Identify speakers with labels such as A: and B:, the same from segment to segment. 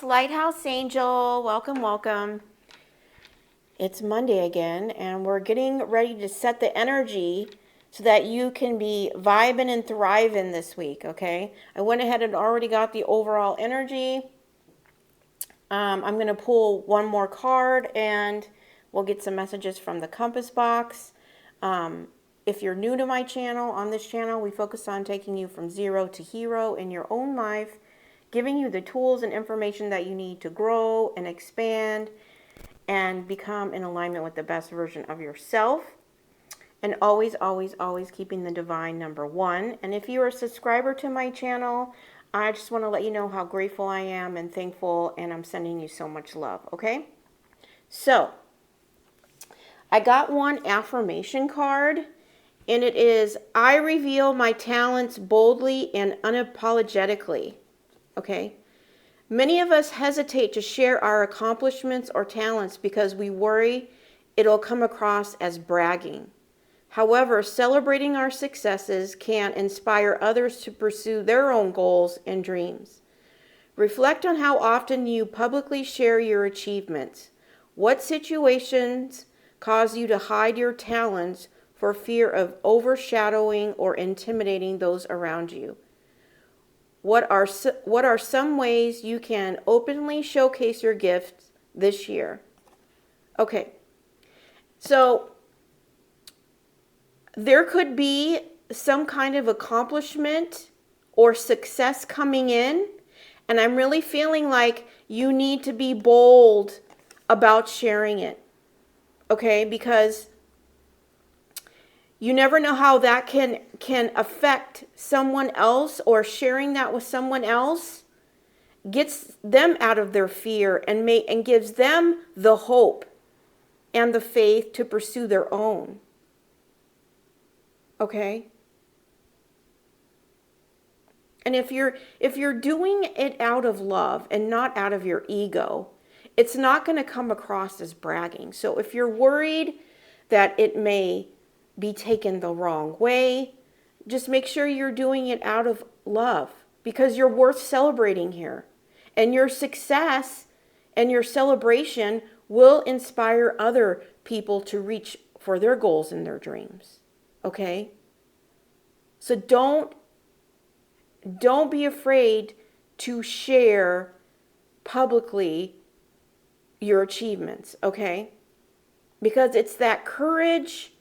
A: Lighthouse Angel. Welcome, welcome. It's Monday again, and we're getting ready to set the energy so that you can be vibing and thriving this week, okay? I went ahead and already got the overall energy. I'm going to pull one more card, and we'll get some messages from the compass box. If you're new to my channel, on this channel, we focus on taking you from zero to hero in your own life, giving you the tools and information that you need to grow and expand and become in alignment with the best version of yourself. And always, always, always keeping the divine number one. And if you're a subscriber to my channel, I just want to let you know how grateful I am and thankful, and I'm sending you so much love, okay? So, I got one affirmation card, and it is, I reveal my talents boldly and unapologetically. Okay? Many of us hesitate to share our accomplishments or talents because we worry it'll come across as bragging. However, celebrating our successes can inspire others to pursue their own goals and dreams. Reflect on how often you publicly share your achievements. What situations cause you to hide your talents for fear of overshadowing or intimidating those around you? What are some ways you can openly showcase your gifts this year? Okay, so there could be some kind of accomplishment or success coming in, and I'm really feeling like you need to be bold about sharing it, okay? Because you never know how that can affect someone else, or sharing that with someone else gets them out of their fear and gives them the hope and the faith to pursue their own. Okay? And if you're doing it out of love and not out of your ego, it's not going to come across as bragging. So if you're worried that it may be taken the wrong way, just make sure you're doing it out of love, because you're worth celebrating here. And your success and your celebration will inspire other people to reach for their goals and their dreams. Okay? So don't be afraid to share publicly your achievements, okay? Because it's that courage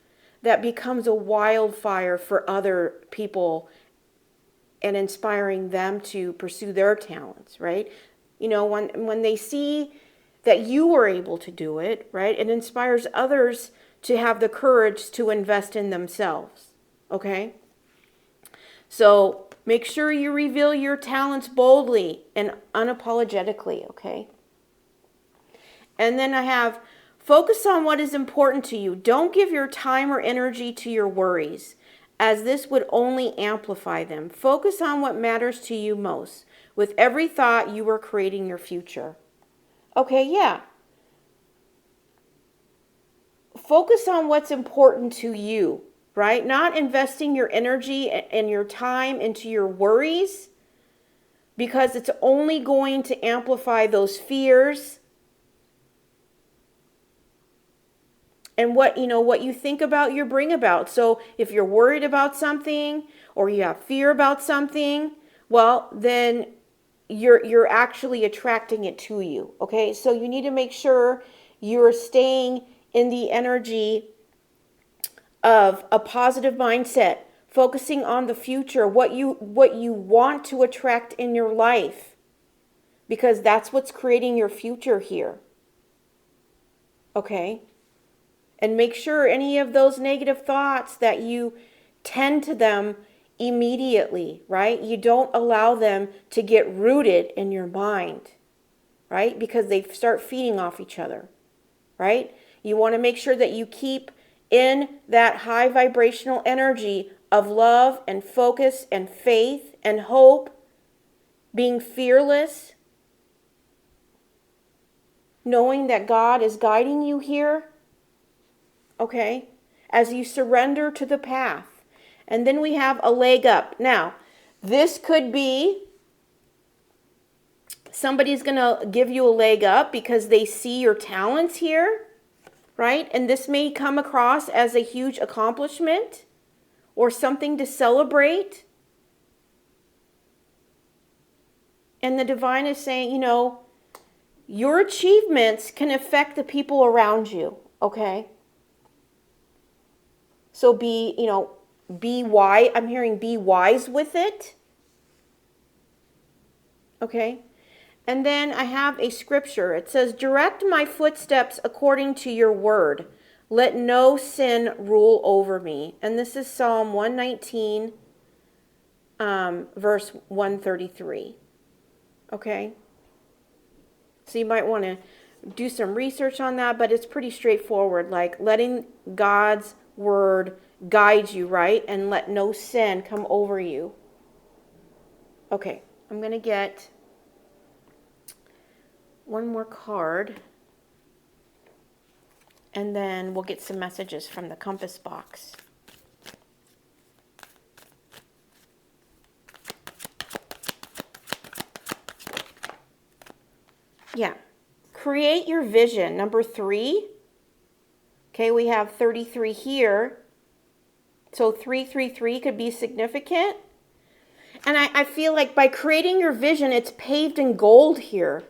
A: that becomes a wildfire for other people and inspiring them to pursue their talents, right? You know, when they see that you were able to do it, right, it inspires others to have the courage to invest in themselves, okay? So make sure you reveal your talents boldly and unapologetically, okay? And then I have, focus on what is important to you. Don't give your time or energy to your worries, as this would only amplify them. Focus on what matters to you most. With every thought, you are creating your future. Okay, yeah. Focus on what's important to you, right? Not investing your energy and your time into your worries, because it's only going to amplify those fears. And what you think about, you bring about. So if you're worried about something or you have fear about something, well, then you're actually attracting it to you. Okay? So you need to make sure you're staying in the energy of a positive mindset, focusing on the future, what you want to attract in your life, because that's what's creating your future here. Okay? And make sure any of those negative thoughts that you tend to them immediately, right? You don't allow them to get rooted in your mind, right? Because they start feeding off each other, right? You want to make sure that you keep in that high vibrational energy of love and focus and faith and hope, being fearless, knowing that God is guiding you here. Okay, as you surrender to the path. And then we have a leg up. Now, this could be Somebody's going to give you a leg up because they see your talents here, right? And this may come across as a huge accomplishment or something to celebrate. And the divine is saying, you know, your achievements can affect the people around you, okay? So be wise. I'm hearing be wise with it. Okay? And then I have a scripture. It says, direct my footsteps according to your word. Let no sin rule over me. And this is Psalm 119, verse 133. Okay? So you might want to do some research on that, but it's pretty straightforward. Like letting God's word guide you, right? And let no sin come over you. Okay, I'm going to get one more card. And then we'll get some messages from the compass box. Yeah. Create your vision. Number 3. Okay, we have 33 here. So 333 could be significant. And I feel like by creating your vision, it's paved in gold here.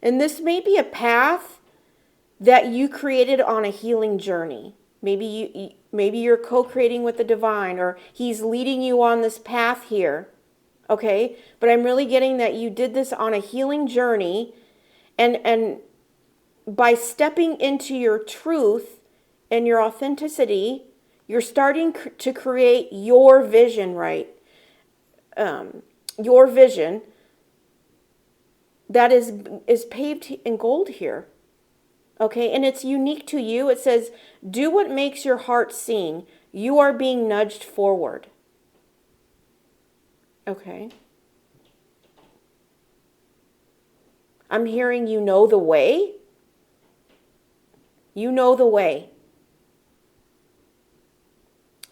A: And this may be a path that you created on a healing journey. Maybe you're co-creating with the divine, or he's leading you on this path here. Okay? But I'm really getting that you did this on a healing journey, and by stepping into your truth and your authenticity, you're starting to create your vision, right? Your vision that is paved in gold here. Okay, and it's unique to you. It says, do what makes your heart sing. You are being nudged forward. Okay. I'm hearing you know the way. You know the way.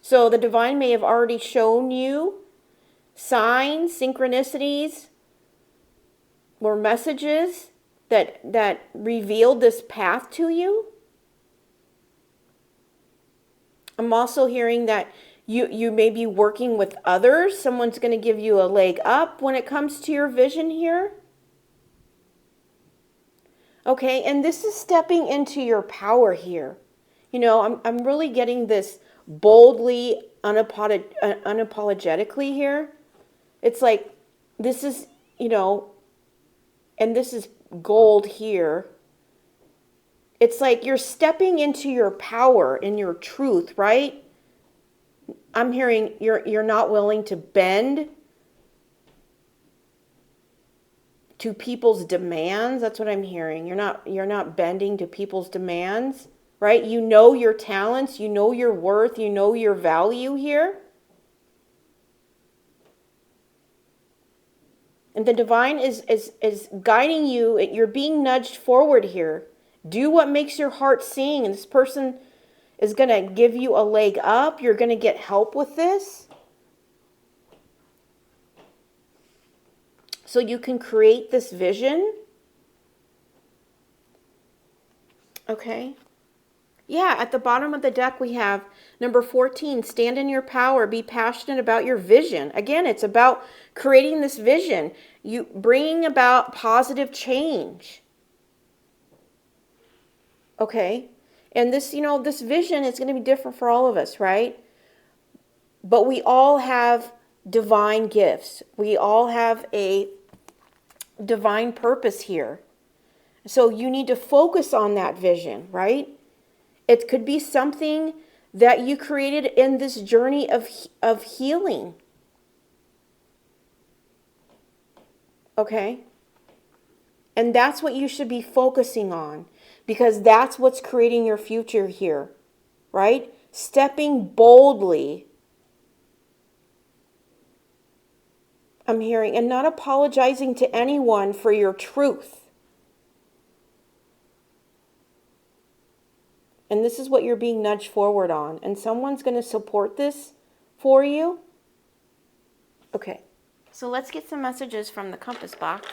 A: So the divine may have already shown you signs, synchronicities, or messages that revealed this path to you. I'm also hearing that you may be working with others. Someone's going to give you a leg up when it comes to your vision here. Okay, and this is stepping into your power here. You know, I'm really getting this boldly, unapologetically here. It's like, this is, you know, and this is gold here. It's like you're stepping into your power and your truth, right? I'm hearing you're not willing to bend to people's demands. That's what I'm hearing. You're not bending to people's demands, right? You know your talents, you know your worth, you know your value here. And the divine is guiding you. You're being nudged forward here. Do what makes your heart sing. And this person is going to give you a leg up. You're going to get help with this. So you can create this vision. Okay. Yeah, at the bottom of the deck we have number 14, stand in your power, be passionate about your vision. Again, it's about creating this vision, you bringing about positive change. Okay? And this, you know, this vision is going to be different for all of us, right? But we all have divine gifts. We all have a divine purpose here. So you need to focus on that vision, right? It could be something that you created in this journey of healing. Okay? And that's what you should be focusing on, because that's what's creating your future here, right? Stepping boldly. I'm hearing, and not apologizing to anyone for your truth. And this is what you're being nudged forward on. And someone's going to support this for you. Okay. So let's get some messages from the compass box.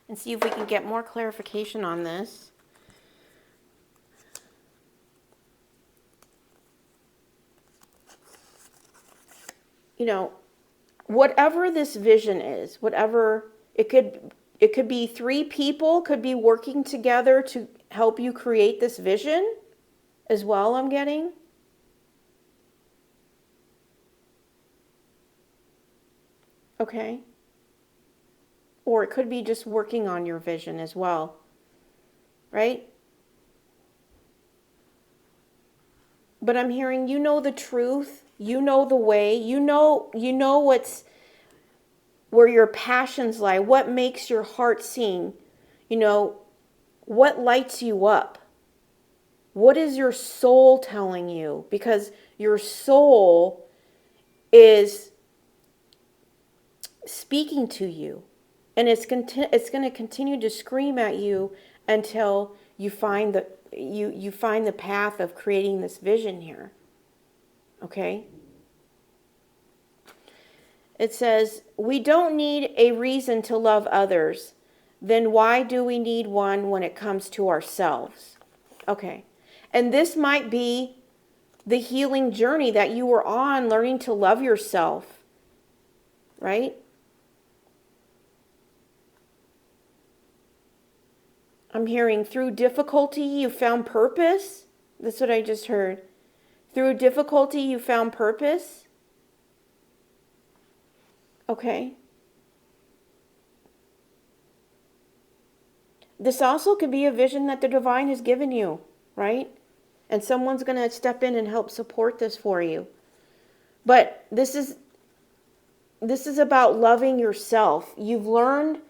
A: and see if we can get more clarification on this. You know, whatever this vision is, whatever it could be 3 people could be working together to help you create this vision as well, I'm getting. Okay. Or it could be just working on your vision as well. Right? But I'm hearing you know the truth, you know the way, you know what's where your passions lie, what makes your heart sing, what lights you up. What is your soul telling you? Because your soul is speaking to you, and it's going to continue to scream at you until you find you find the path of creating this vision here. Okay? It says, we don't need a reason to love others. Then why do we need one when it comes to ourselves? Okay. And this might be the healing journey that you were on, learning to love yourself. Right? I'm hearing through difficulty you found purpose. That's what I just heard. Through difficulty you found purpose. Okay. This also could be a vision that the divine has given you, right? And someone's going to step in and help support this for you. But this is about loving yourself. You've learned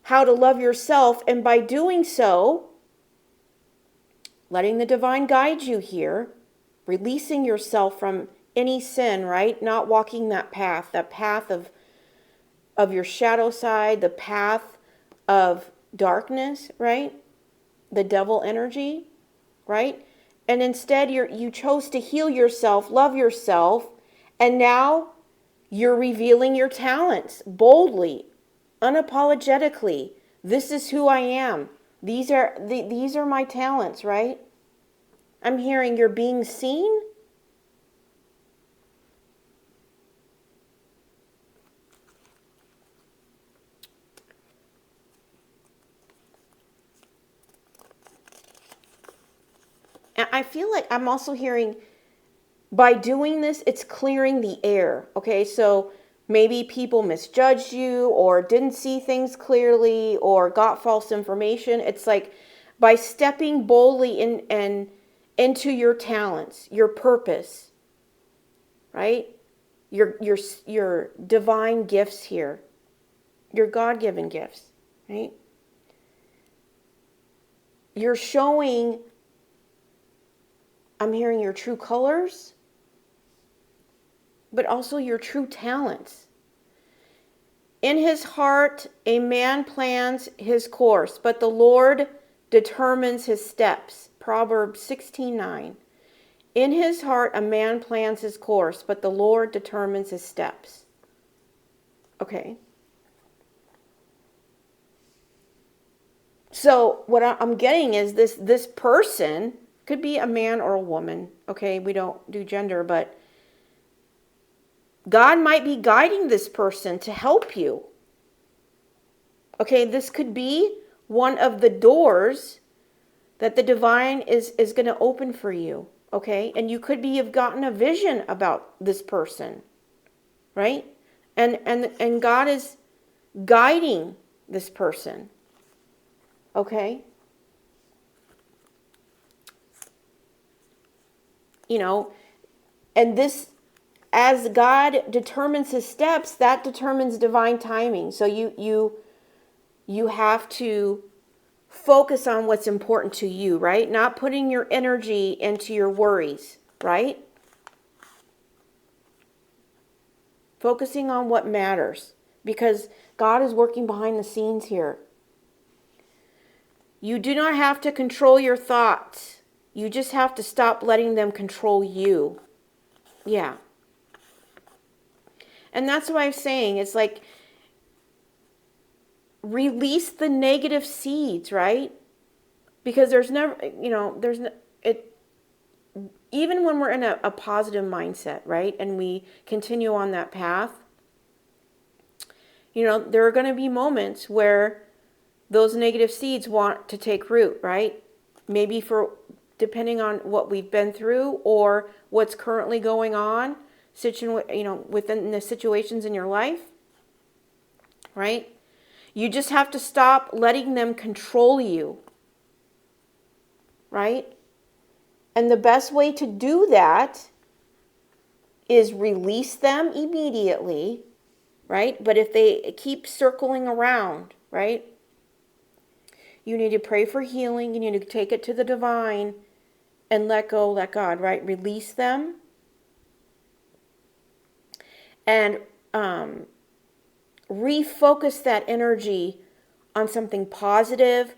A: how to love yourself, and by doing so, letting the divine guide you here, releasing yourself from any sin, right? Not walking that path of your shadow side, the path of darkness, right? The devil energy, right? And instead you chose to heal yourself, love yourself, and now you're revealing your talents boldly, unapologetically. This is who I am. These are my talents, right? I'm hearing you're being seen. And I feel like I'm also hearing by doing this, it's clearing the air. Okay, so maybe people misjudged you or didn't see things clearly or got false information. It's like by stepping boldly into your talents, your purpose, right? Your divine gifts here, your God-given gifts, right? You're showing, I'm hearing your true colors, but also your true talents. In his heart, a man plans his course, but the Lord determines his steps. Proverbs 16:9. In his heart, a man plans his course, but the Lord determines his steps. Okay. So what I'm getting is this person could be a man or a woman. Okay, we don't do gender, but God might be guiding this person to help you. Okay, this could be one of the doors that the divine is going to open for you. Okay, and you could have gotten a vision about this person, right? And God is guiding this person. Okay? And this, as God determines his steps, that determines divine timing. So you have to focus on what's important to you, right? Not putting your energy into your worries, right? Focusing on what matters, because God is working behind the scenes here. You do not have to control your thoughts. You just have to stop letting them control you. Yeah. And that's what I'm saying. It's like release the negative seeds, right? Because there's never, there's no, it, even when we're in a positive mindset, right? And we continue on that path, there are going to be moments where those negative seeds want to take root, right? Maybe depending on what we've been through or what's currently going on, within the situations in your life, right? You just have to stop letting them control you, right? And the best way to do that is release them immediately, right? But if they keep circling around, right? You need to pray for healing. You need to take it to the divine and let go, let God, right? Release them. And refocus that energy on something positive,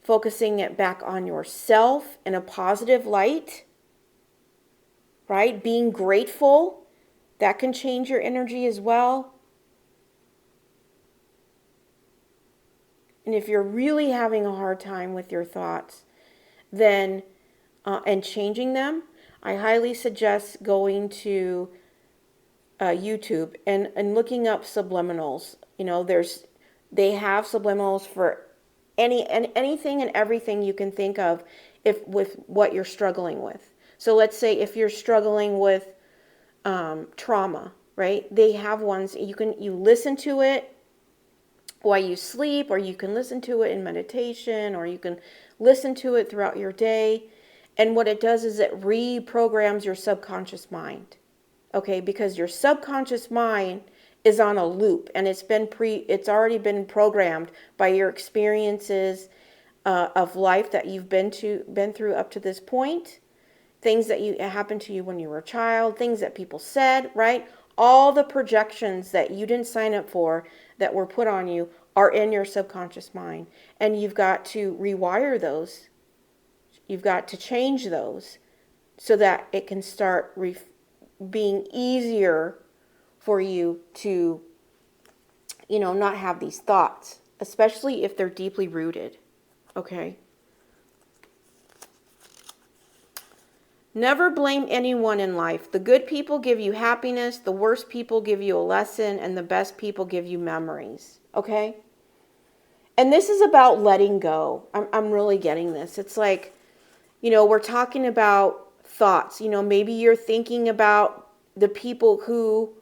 A: focusing it back on yourself in a positive light, right? Being grateful, that can change your energy as well. And if you're really having a hard time with your thoughts, then and changing them, I highly suggest going to YouTube and looking up subliminals. They have subliminals for anything and everything you can think of with what you're struggling with. So let's say if you're struggling with trauma, right? They have ones you listen to it while you sleep, or you can listen to it in meditation, or you can listen to it throughout your day. And what it does is it reprograms your subconscious mind. Okay, because your subconscious mind is on a loop, and it's already been programmed by your experiences of life that you've been through up to this point, things that happened to you when you were a child, things that people said, right? All the projections that you didn't sign up for that were put on you are in your subconscious mind, and you've got to rewire those. You've got to change those so that it can start being easier for you to, not have these thoughts, especially if they're deeply rooted. Okay? Never blame anyone in life. The good people give you happiness, the worst people give you a lesson, and the best people give you memories. Okay? And this is about letting go. I'm really getting this. It's like, we're talking about thoughts. Maybe you're thinking about the people who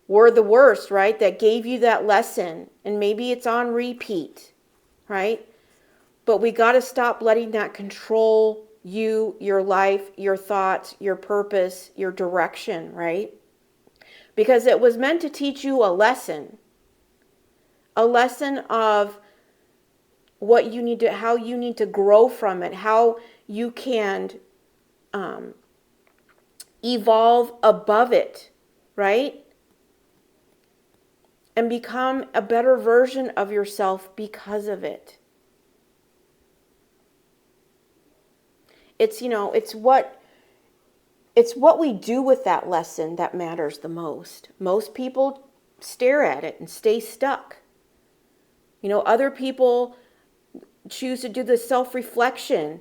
A: were the worst, right? That gave you that lesson. And maybe it's on repeat, right? But we got to stop letting that control you, your life, your thoughts, your purpose, your direction, right? Because it was meant to teach you a lesson of what you need to, how you need to grow from it, how you can evolve above it, right? And become a better version of yourself because of it. It's what we do with that lesson that matters the most. Most people stare at it and stay stuck. Other people choose to do the self-reflection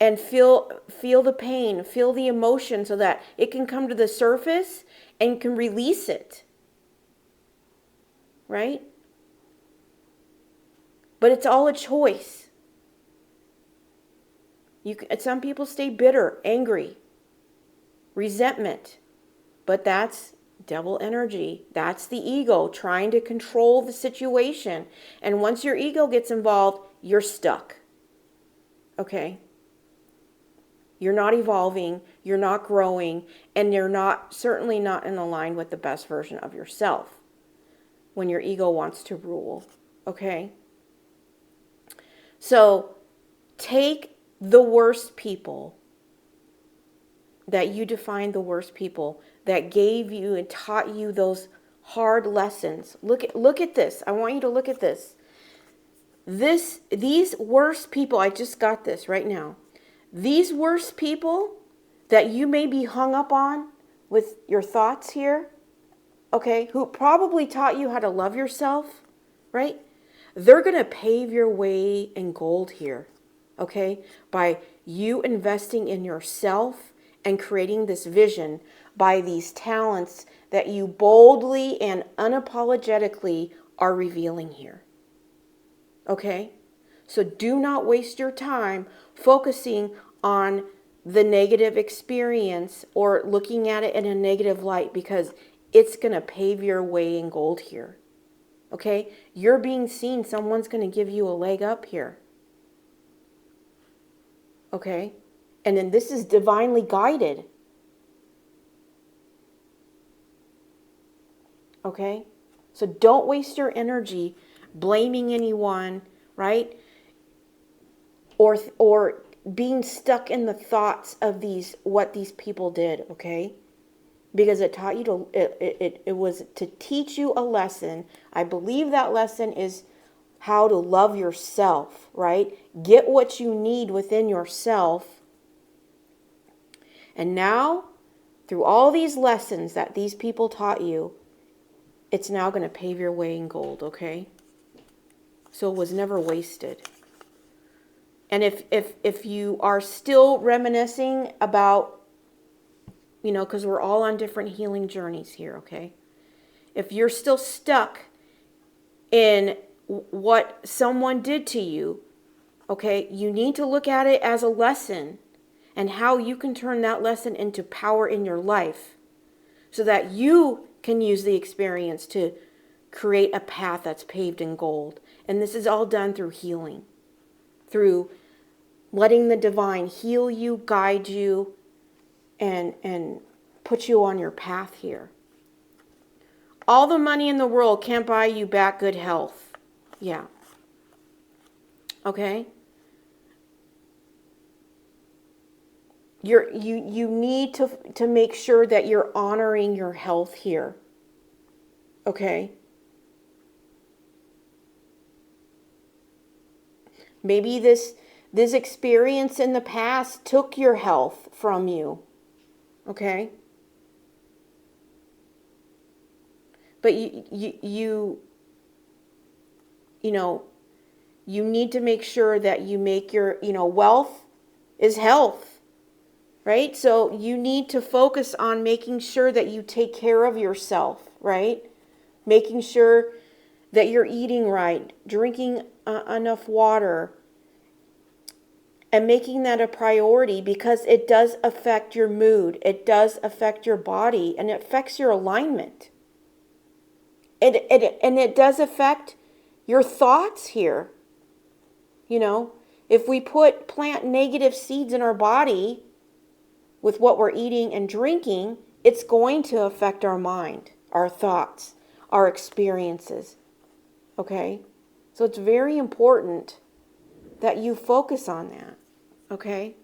A: and feel the pain, feel the emotion so that it can come to the surface and can release it. Right? But it's all a choice. Some people stay bitter, angry, resentment. But that's devil energy. That's the ego trying to control the situation. And once your ego gets involved, you're stuck. Okay? You're not evolving, you're not growing, and you're certainly not in line with the best version of yourself when your ego wants to rule. Okay? So take the worst people that you define, the worst people that gave you and taught you those hard lessons. Look at this. I want you to look at this. These worst people, I just got this right now. These worst people that you may be hung up on with your thoughts here, okay, who probably taught you how to love yourself, right? they're going to pave your way in gold here, okay? By you investing in yourself and creating this vision by these talents that you boldly and unapologetically are revealing here, okay? So do not waste your time focusing on the negative experience or looking at it in a negative light, because it's going to pave your way in gold here. Okay? You're being seen. Someone's going to give you a leg up here. Okay? And then this is divinely guided. Okay? So don't waste your energy blaming anyone, right? Or being stuck in the thoughts of what these people did, okay? Because it taught you to, it was to teach you a lesson. I believe that lesson is how to love yourself, right? Get what you need within yourself. And now, through all these lessons that these people taught you, it's now going to pave your way in gold, okay? So it was never wasted. And if you are still reminiscing about, because we're all on different healing journeys here, okay? If you're still stuck in what someone did to you, okay, you need to look at it as a lesson and how you can turn that lesson into power in your life so that you can use the experience to create a path that's paved in gold. And this is all done through healing, through letting the divine heal you, guide you, and put you on your path here. All the money in the world can't buy you back good health. Yeah. Okay? You need to make sure that you're honoring your health here. Okay? Maybe this experience in the past took your health from you. Okay? But you need to make sure that you make your, wealth is health, right? So you need to focus on making sure that you take care of yourself, right? Making sure that you're eating right, drinking enough water, and making that a priority, because it does affect your mood. It does affect your body, and it affects your alignment. And it does affect your thoughts here. If we plant negative seeds in our body with what we're eating and drinking, it's going to affect our mind, our thoughts, our experiences. Okay? So it's very important that you focus on that. Okay?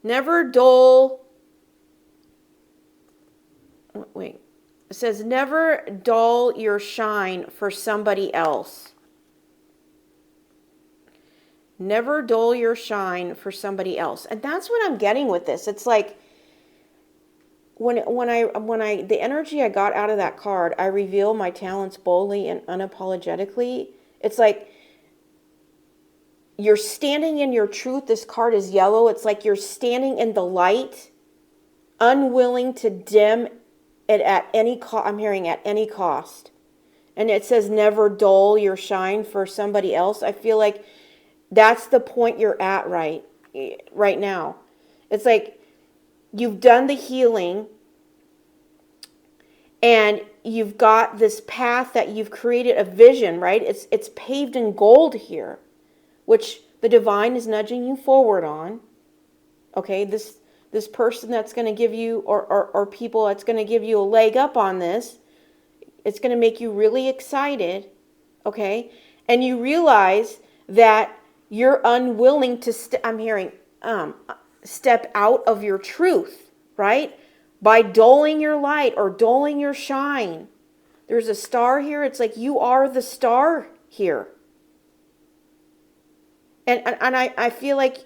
A: Never dull. Wait. It says, never dull your shine for somebody else. Never dull your shine for somebody else. And that's what I'm getting with this. It's like, when I the energy I got out of that card, I reveal my talents boldly and unapologetically. It's like you're standing in your truth. This card is yellow. It's like you're standing in the light, unwilling to dim it at any cost. I'm hearing at any cost. And it says never dull your shine for somebody else. I feel like that's the point you're at right now. It's like you've done the healing and you've got this path that you've created a vision, right? It's paved in gold here, which the divine is nudging you forward on. Okay, this person that's going to give you, or people that's going to give you a leg up on this, it's going to make you really excited, okay? And you realize that you're unwilling to, step out of your truth, right? By dulling your light or dulling your shine. There's a star here. It's like you are the star here. And I feel like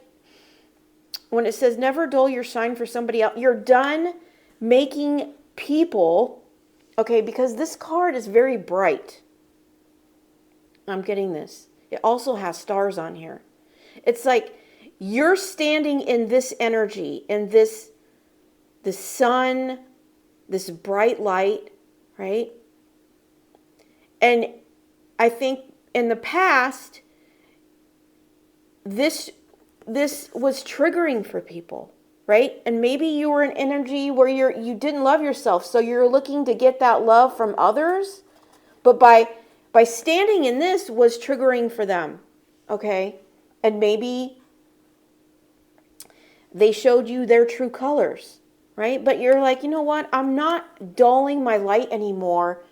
A: when it says never dull your shine for somebody else, you're done making people, okay, because this card is very bright. I'm getting this. It also has stars on here. It's like you're standing in this energy, in this, the sun, this bright light, right? And I think in the past, this was triggering for people, right? And maybe you were in energy where you didn't love yourself, so you're looking to get that love from others, but by standing in this was triggering for them, okay? And maybe they showed you their true colors, right? But you're like, you know what? I'm not dulling my light anymore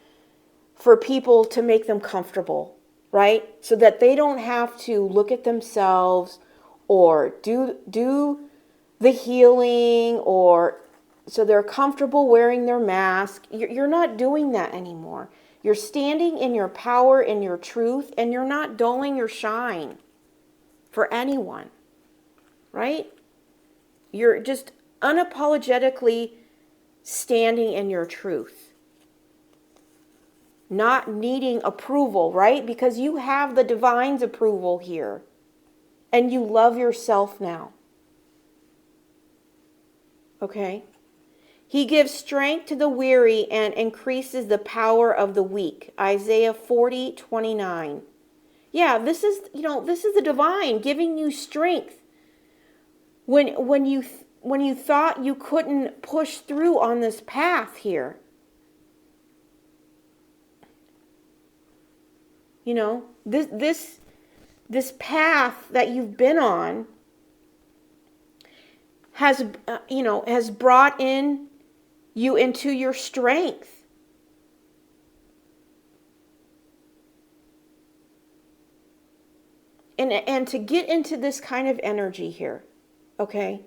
A: for people to make them comfortable, right? So that they don't have to look at themselves or do the healing, or so they're comfortable wearing their mask. You're not doing that anymore. You're standing in your power, in your truth, and you're not dulling your shine for anyone, right? You're just unapologetically standing in your truth. Not needing approval, right? Because you have the divine's approval here. And you love yourself now. Okay? He gives strength to the weary and increases the power of the weak. Isaiah 40:29. Yeah, this is the divine giving you strength. When you thought you couldn't push through on this path here. You know, this path that you've been on has brought in you into your strength. And to get into this kind of energy here, okay,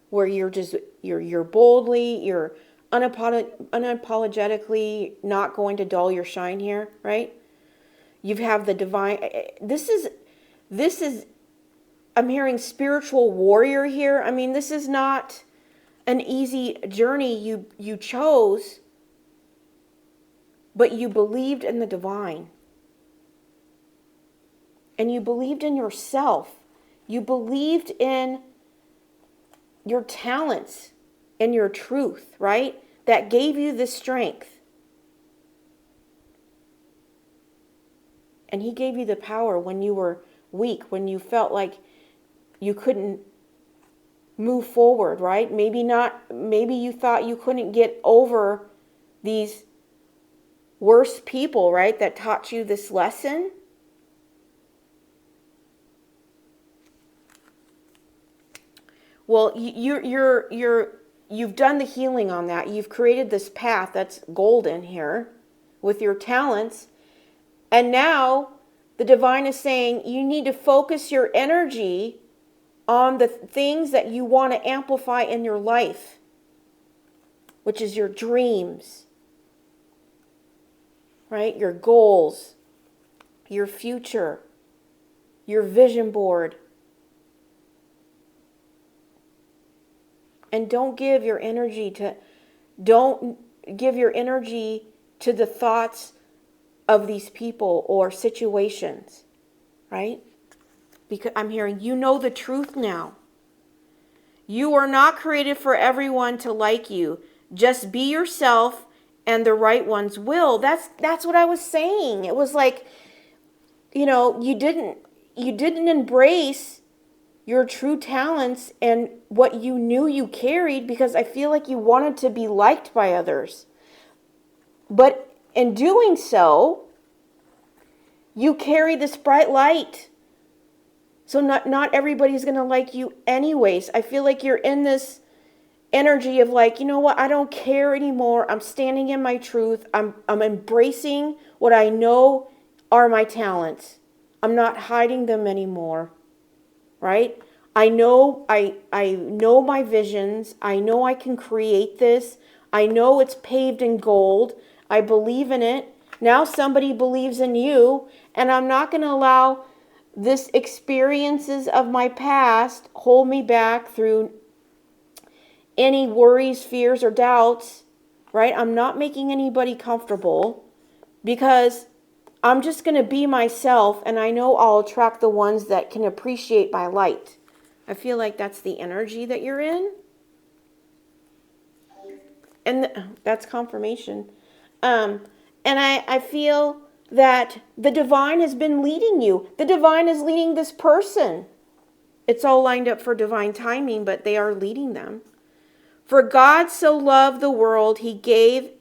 A: where you're boldly, you're unapologetically not going to dull your shine here, right? You have the divine. This is, I'm hearing spiritual warrior here. I mean, this is not an easy journey you chose, but you believed in the divine. And you believed in yourself. You believed in your talents and your truth, right? That gave you this strength. And he gave you the power when you were weak, when you felt like you couldn't move forward, right? Maybe you thought you couldn't get over these worst people, right? That taught you this lesson. Well, you've done the healing on that. You've created this path that's golden here with your talents. And now the divine is saying you need to focus your energy on the things that you want to amplify in your life, which is your dreams, right? Your goals, your future, your vision board. And don't give your energy to the thoughts of these people or situations, right? Because I'm hearing, you know the truth now. You are not created for everyone to like you. Just be yourself and the right ones will. That's what I was saying. It was like, you didn't embrace your true talents and what you knew you carried, because I feel like you wanted to be liked by others. But in doing so, you carry this bright light. So not everybody's going to like you anyways. I feel like you're in this energy of like, you know what? I don't care anymore. I'm standing in my truth. I'm embracing what I know are my talents. I'm not hiding them anymore. Right? I know my visions. I know I can create this. I know it's paved in gold. I believe in it. Now somebody believes in you, and I'm not going to allow this experiences of my past hold me back through any worries, fears, or doubts. right? I'm not making anybody comfortable because I'm just going to be myself, and I know I'll attract the ones that can appreciate my light. I feel like that's the energy that you're in. And that's confirmation. And I feel that the divine has been leading you. The divine is leading this person. It's all lined up for divine timing, but they are leading them. For God so loved the world, he gave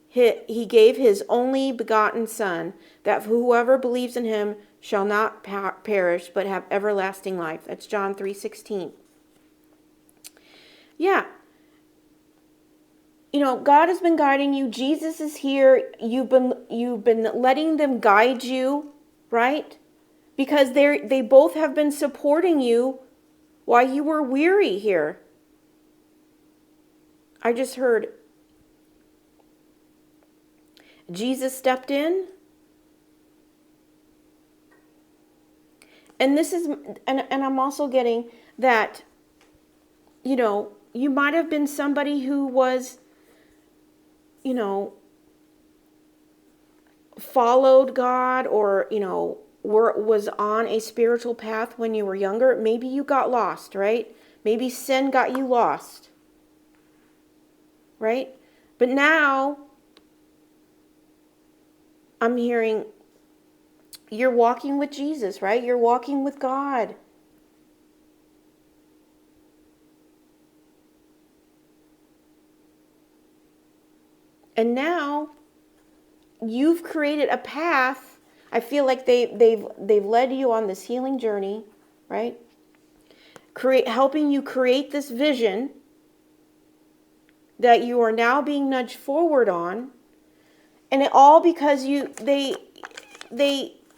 A: his only begotten Son, that whoever believes in him shall not perish, but have everlasting life. That's John 3:16. Yeah. You know, God has been guiding you. Jesus is here. You've been letting them guide you, right? Because they both have been supporting you while you were weary here. I just heard Jesus stepped in. And this is, and I'm also getting that, you know, you might have been somebody who was, you know, followed God, or, you know, was on a spiritual path when you were younger. Maybe you got lost, right? Maybe sin got you lost, right? But now I'm hearing you're walking with Jesus, right? You're walking with God. And now you've created a path. I feel like they've led you on this healing journey, right? Helping you create this vision that you are now being nudged forward on, and it all because they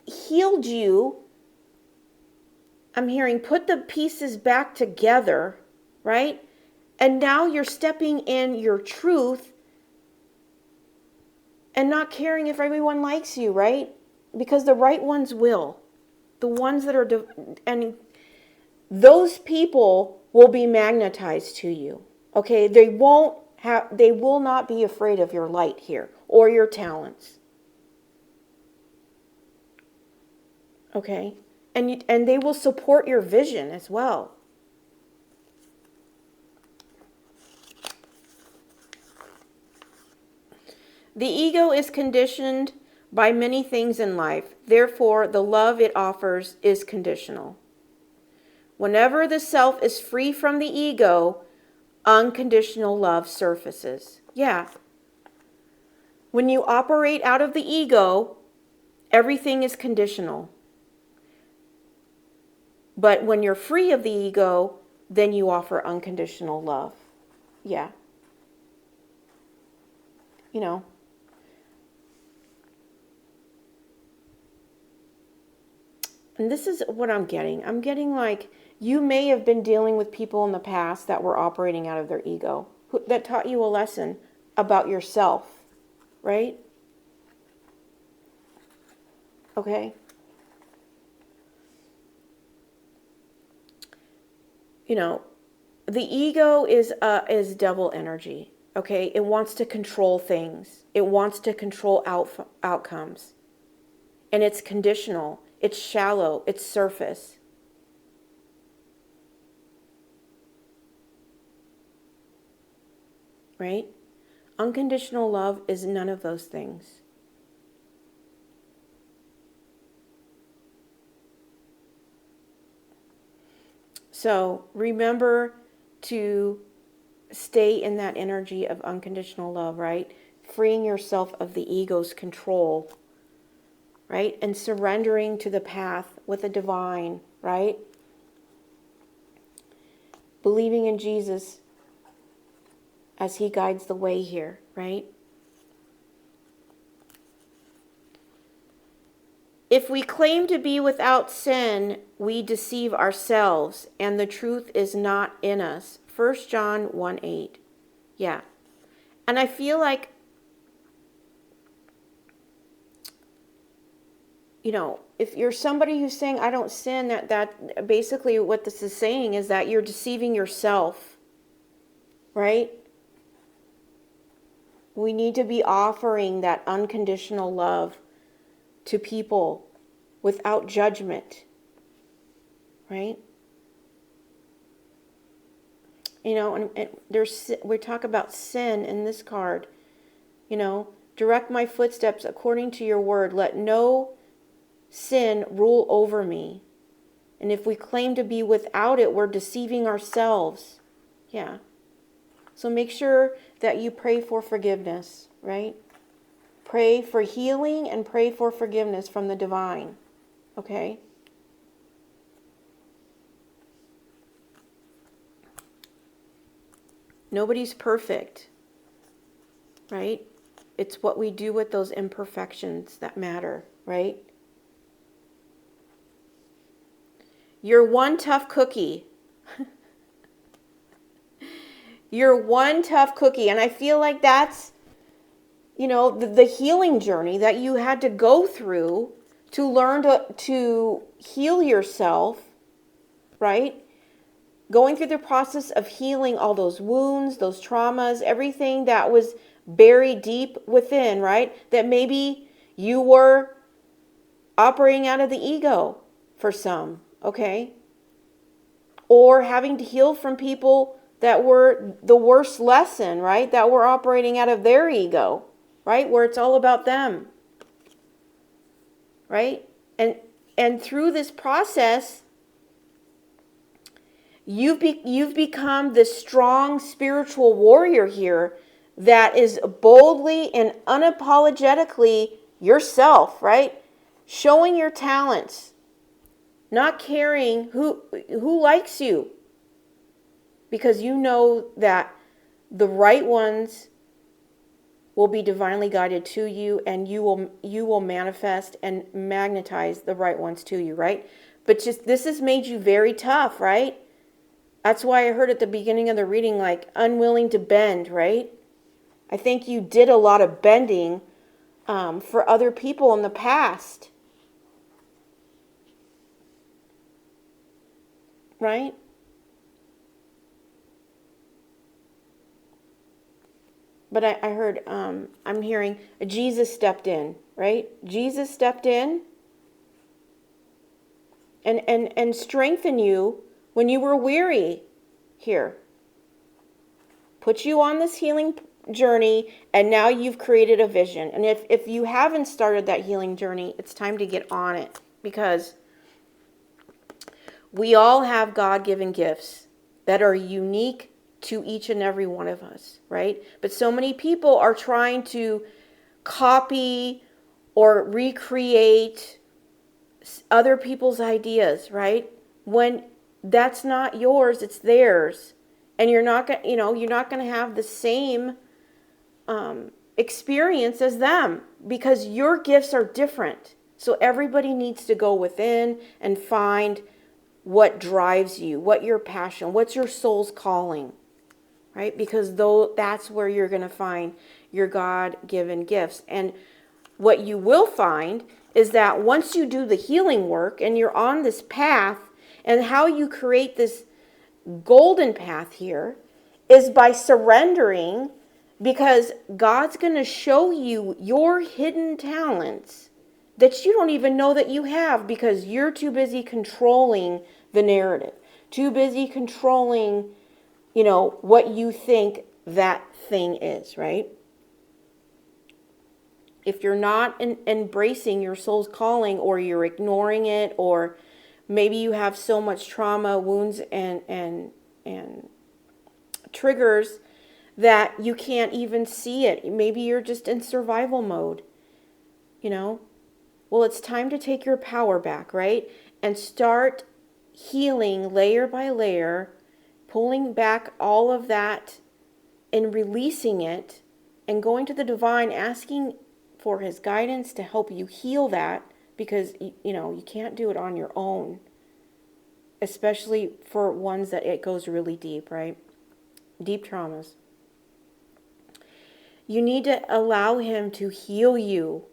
A: healed you. I'm hearing put the pieces back together, right? And now you're stepping in your truth and not caring if everyone likes you, right? Because the right ones will. The ones that are, and those people will be magnetized to you. Okay? They will not be afraid of your light here or your talents. Okay? And they will support your vision as well. The ego is conditioned by many things in life. Therefore, the love it offers is conditional. Whenever the self is free from the ego, unconditional love surfaces. Yeah. When you operate out of the ego, everything is conditional. But when you're free of the ego, then you offer unconditional love. Yeah. You know. And this is what I'm getting. I'm getting like you may have been dealing with people in the past that were operating out of their ego, that taught you a lesson about yourself, right? Okay? You know, the ego is devil energy, okay? It wants to control things. It wants to control outcomes. And it's conditional. It's shallow. It's surface. Right? Unconditional love is none of those things. So remember to stay in that energy of unconditional love, right? Freeing yourself of the ego's control, right? And surrendering to the path with the divine, right? Believing in Jesus as he guides the way here, right? If we claim to be without sin, we deceive ourselves, and the truth is not in us. 1 John 1:8. Yeah. And I feel like, you know, if you're somebody who's saying, I don't sin, that basically what this is saying is that you're deceiving yourself, right? We need to be offering that unconditional love to people without judgment, right? You know, and we talk about sin in this card. You know, direct my footsteps according to your word. Let no sin rule over me. And if we claim to be without it, we're deceiving ourselves. Yeah. So make sure that you pray for forgiveness, right? Pray for healing and pray for forgiveness from the divine. Okay? Nobody's perfect, right? It's what we do with those imperfections that matter, right? You're one tough cookie. You're one tough cookie. And I feel like that's, you know, the healing journey that you had to go through to learn to heal yourself, right? Going through the process of healing all those wounds, those traumas, everything that was buried deep within, right? That maybe you were operating out of the ego for some, okay? Or having to heal from people that were the worst lesson, right? That were operating out of their ego, right? Where it's all about them, right? And through this process, you've become this strong spiritual warrior here that is boldly and unapologetically yourself, right? Showing your talents, not caring who likes you, because you know that the right ones will be divinely guided to you, and you will manifest and magnetize the right ones to you, right? But just this has made you very tough, right? That's why I heard at the beginning of the reading, like, unwilling to bend, right? I think you did a lot of bending for other people in the past, right? But I heard, I'm hearing Jesus stepped in, right? Jesus stepped in and strengthened you when you were weary here. Put you on this healing journey, and now you've created a vision. And if you haven't started that healing journey, it's time to get on it, because we all have God-given gifts that are unique to each and every one of us, right? But so many people are trying to copy or recreate other people's ideas, right? When that's not yours, it's theirs. And you're not going to have the same experience as them, because your gifts are different. So everybody needs to go within and find what drives you, what your passion, what's your soul's calling, right? Because that's where you're going to find your God-given gifts. And what you will find is that once you do the healing work and you're on this path, and how you create this golden path here is by surrendering, because God's going to show you your hidden talents that you don't even know that you have, because you're too busy controlling the narrative, too busy controlling, what you think that thing is, right? If you're not embracing your soul's calling, or you're ignoring it, or maybe you have so much trauma, wounds, and triggers that you can't even see it. Maybe you're just in survival mode, Well, it's time to take your power back, right? And start healing layer by layer, pulling back all of that and releasing it, and going to the divine, asking for his guidance to help you heal that, because, you can't do it on your own, especially for ones that it goes really deep, right? Deep traumas. You need to allow him to heal you,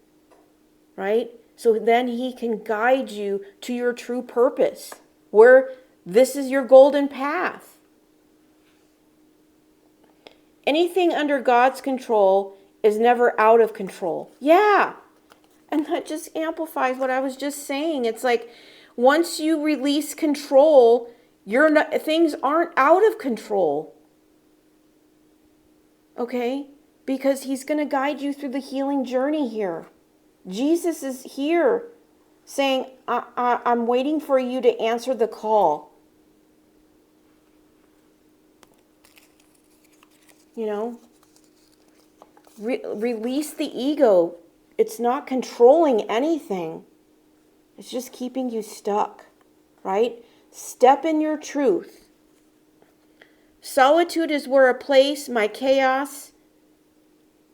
A: right? So then he can guide you to your true purpose, where this is your golden path. Anything under God's control is never out of control. Yeah. And that just amplifies what I was just saying. It's like once you release control, things aren't out of control. Okay? Because he's going to guide you through the healing journey here. Jesus is here saying, I'm waiting for you to answer the call. You know? Release the ego. It's not controlling anything. It's just keeping you stuck, right? Step in your truth. Solitude is where I place my chaos.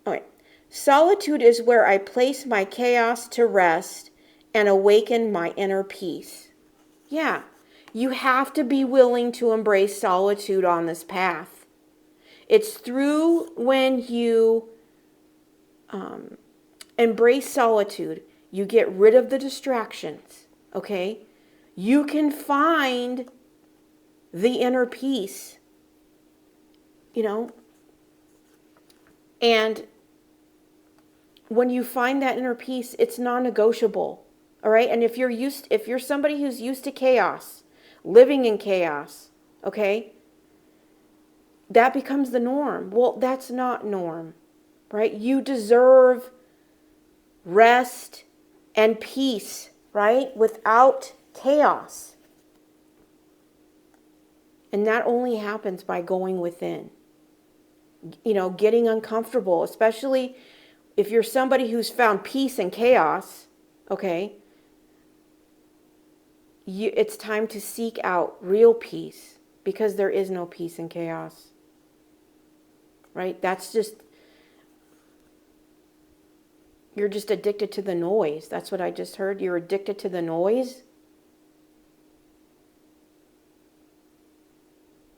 A: All right. Solitude is where I place my chaos to rest and awaken my inner peace. Yeah, you have to be willing to embrace solitude on this path. It's through when you embrace solitude, you get rid of the distractions, okay? You can find the inner peace, you know? And when you find that inner peace, it's non-negotiable, all right? And if you're somebody who's used to chaos, living in chaos, okay? That becomes the norm. Well, that's not norm, right? You deserve rest and peace, right? Without chaos. And that only happens by going within. You know, getting uncomfortable, especially if you're somebody who's found peace in chaos, okay? It's time to seek out real peace because there is no peace in chaos. Right? You're just addicted to the noise. That's what I just heard. You're addicted to the noise.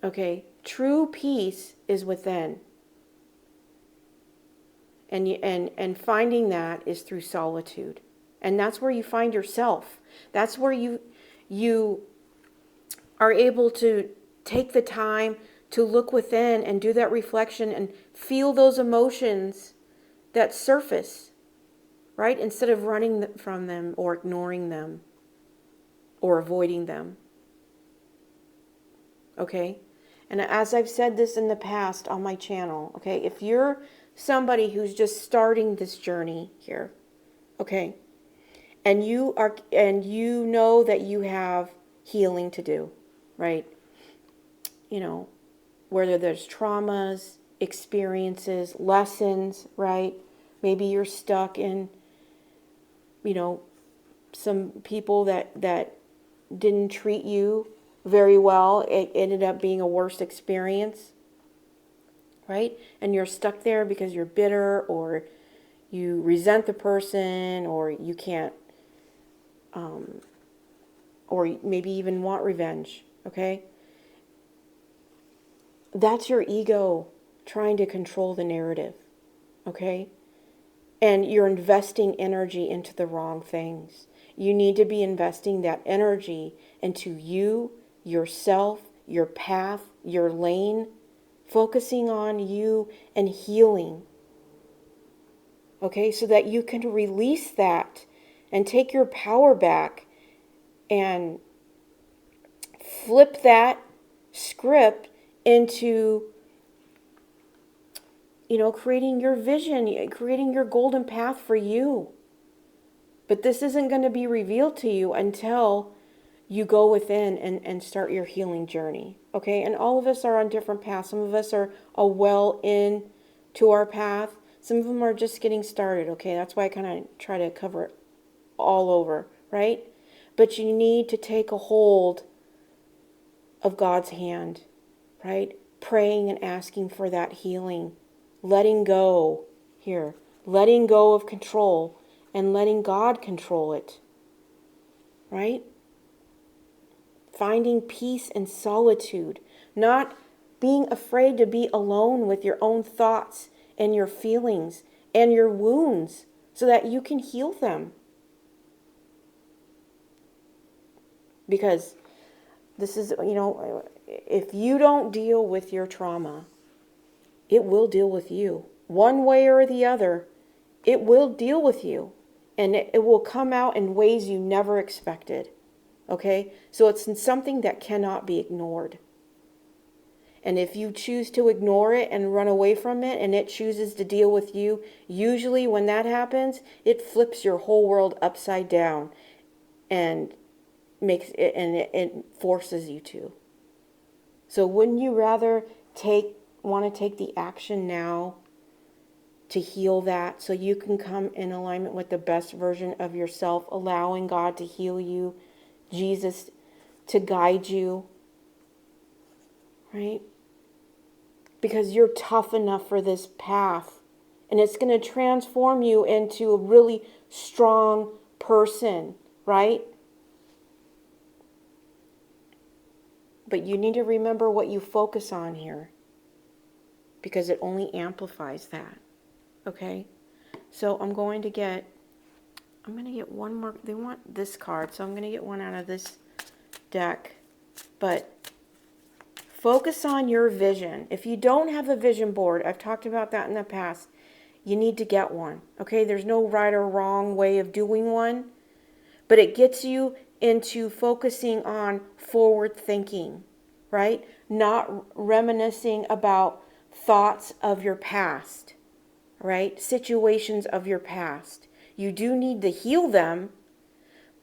A: Okay, true peace is within. And finding that is through solitude. And that's where you find yourself. That's where you are able to take the time to look within and do that reflection and feel those emotions that surface, right? Instead of running from them or ignoring them or avoiding them. Okay? And as I've said this in the past on my channel, okay, if you're somebody who's just starting this journey here, okay, and you know that you have healing to do, right? You know, whether there's traumas, experiences, lessons, right? Maybe you're stuck in, you know, some people that didn't treat you very well. It ended up being a worse experience, right? And you're stuck there because you're bitter or you resent the person or you can't, or maybe even want revenge, okay? That's your ego trying to control the narrative, okay? And you're investing energy into the wrong things. You need to be investing that energy into you, yourself, your path, your lane, focusing on you and healing. Okay, so that you can release that and take your power back and flip that script into, you know, creating your vision, creating your golden path for you. But this isn't going to be revealed to you until you go within and start your healing journey. Okay, and all of us are on different paths. Some of us are well into our path. Some of them are just getting started. Okay, that's why I kind of try to cover it all over, right? But you need to take a hold of God's hand, right? Praying and asking for that healing. Letting go here. Letting go of control and letting God control it, right? Finding peace in solitude. Not being afraid to be alone with your own thoughts and your feelings and your wounds so that you can heal them. Because this is, you know, if you don't deal with your trauma, it will deal with you. one way or the other, it will deal with you. And it will come out in ways you never expected. Okay? So it's something that cannot be ignored. And if you choose to ignore it and run away from it, and it chooses to deal with you, usually when that happens, it flips your whole world upside down and makes it, and it forces you to. So wouldn't you rather want to take the action now to heal that, so you can come in alignment with the best version of yourself, allowing God to heal you, Jesus to guide you, right? Because you're tough enough for this path, and it's going to transform you into a really strong person, right? But you need to remember what you focus on here, because it only amplifies that. Okay? So I'm going to get one more. They want this card, so I'm going to get one out of this deck. But focus on your vision. If you don't have a vision board, I've talked about that in the past, you need to get one. Okay? There's no right or wrong way of doing one, but it gets you into focusing on forward thinking, right? Not reminiscing about thoughts of your past, right? Situations of your past. You do need to heal them,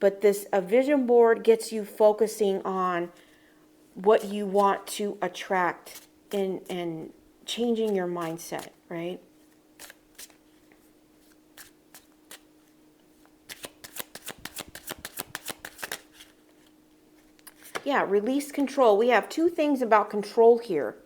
A: but a vision board gets you focusing on what you want to attract and changing your mindset, right? Yeah, release control. We have two things about control here.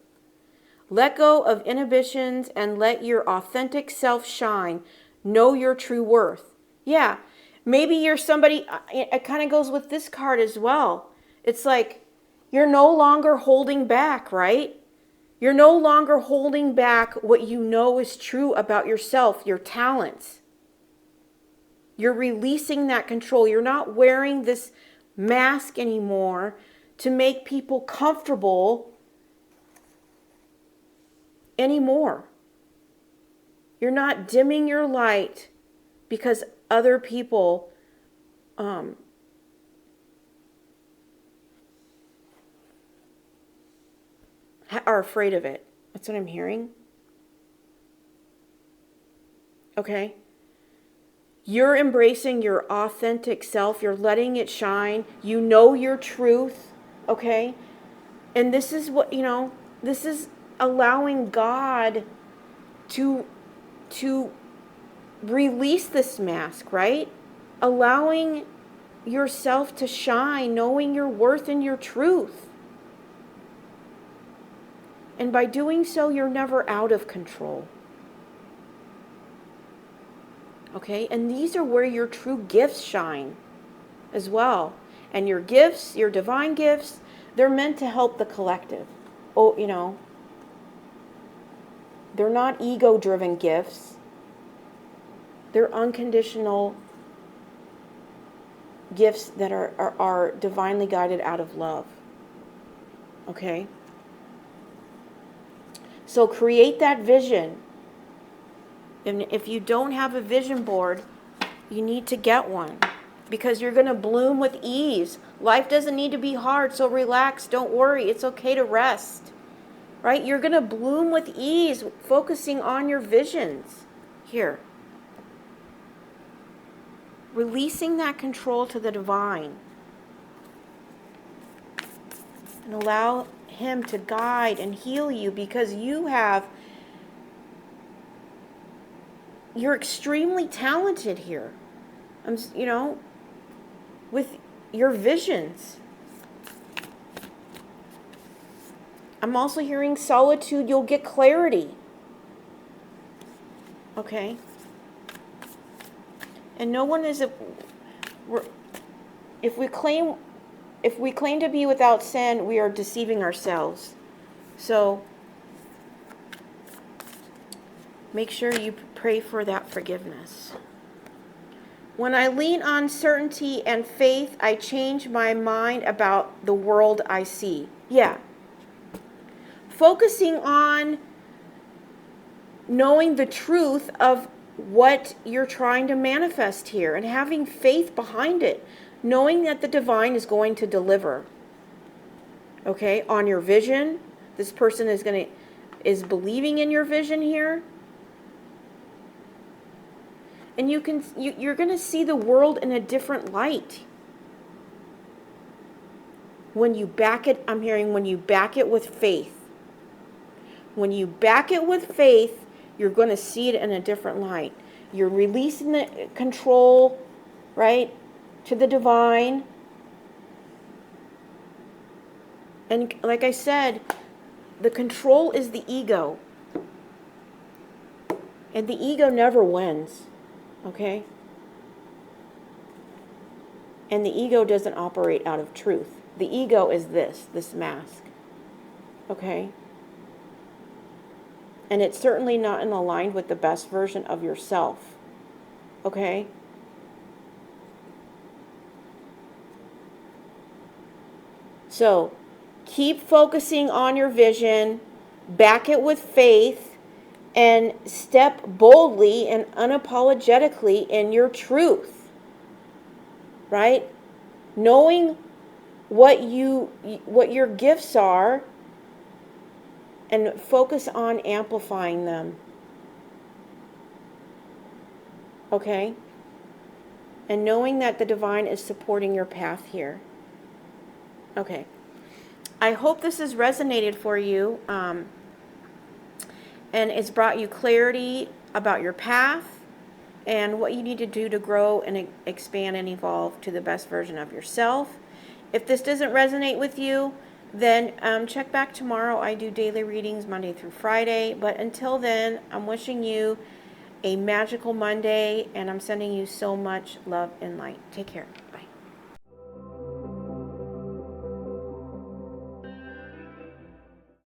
A: Let go of inhibitions and let your authentic self shine. Know your true worth. Yeah, maybe you're somebody, it kind of goes with this card as well. It's like you're no longer holding back, right? You're no longer holding back what you know is true about yourself, your talents. You're releasing that control. You're not wearing this mask anymore to make people comfortable anymore. You're not dimming your light because other people are afraid of it. That's what I'm hearing. Okay? You're embracing your authentic self. You're letting it shine. You know your truth. Okay? And this is what, this is allowing God to release this mask, right? Allowing yourself to shine, knowing your worth and your truth. And by doing so, you're never out of control. Okay? And these are where your true gifts shine as well. And your gifts, your divine gifts, they're meant to help the collective. Oh, they're not ego-driven gifts. They're unconditional gifts that are divinely guided out of love. Okay? So create that vision. And if you don't have a vision board, you need to get one, because you're going to bloom with ease. Life doesn't need to be hard, so relax. Don't worry. It's okay to rest. Right? You're going to bloom with ease, focusing on your visions. Here. Releasing that control to the divine. And allow Him to guide and heal you, because you're extremely talented here. With your visions. I'm also hearing solitude, you'll get clarity. Okay? And no one is if we claim to be without sin, we are deceiving ourselves. So make sure you pray for that forgiveness. When I lean on certainty and faith, I change my mind about the world I see. Yeah. Focusing on knowing the truth of what you're trying to manifest here and having faith behind it, knowing that the divine is going to deliver. Okay, on your vision. This person is believing in your vision here. And you're going to see the world in a different light. When you back it, I'm hearing when you back it with faith. When you back it with faith, you're going to see it in a different light. You're releasing the control, right, to the divine. And like I said, the control is the ego. And the ego never wins, okay? And the ego doesn't operate out of truth. The ego is this mask, okay? And it's certainly not in aligned with the best version of yourself, okay? So, keep focusing on your vision, back it with faith, and step boldly and unapologetically in your truth, right? Knowing what your gifts are, and focus on amplifying them. Okay? And knowing that the divine is supporting your path here. Okay. I hope this has resonated for you, and it's brought you clarity about your path and what you need to do to grow and expand and evolve to the best version of yourself. If this doesn't resonate with you, then check back tomorrow. I do daily readings Monday through Friday. But until then, I'm wishing you a magical Monday, and I'm sending you so much love and light. Take care.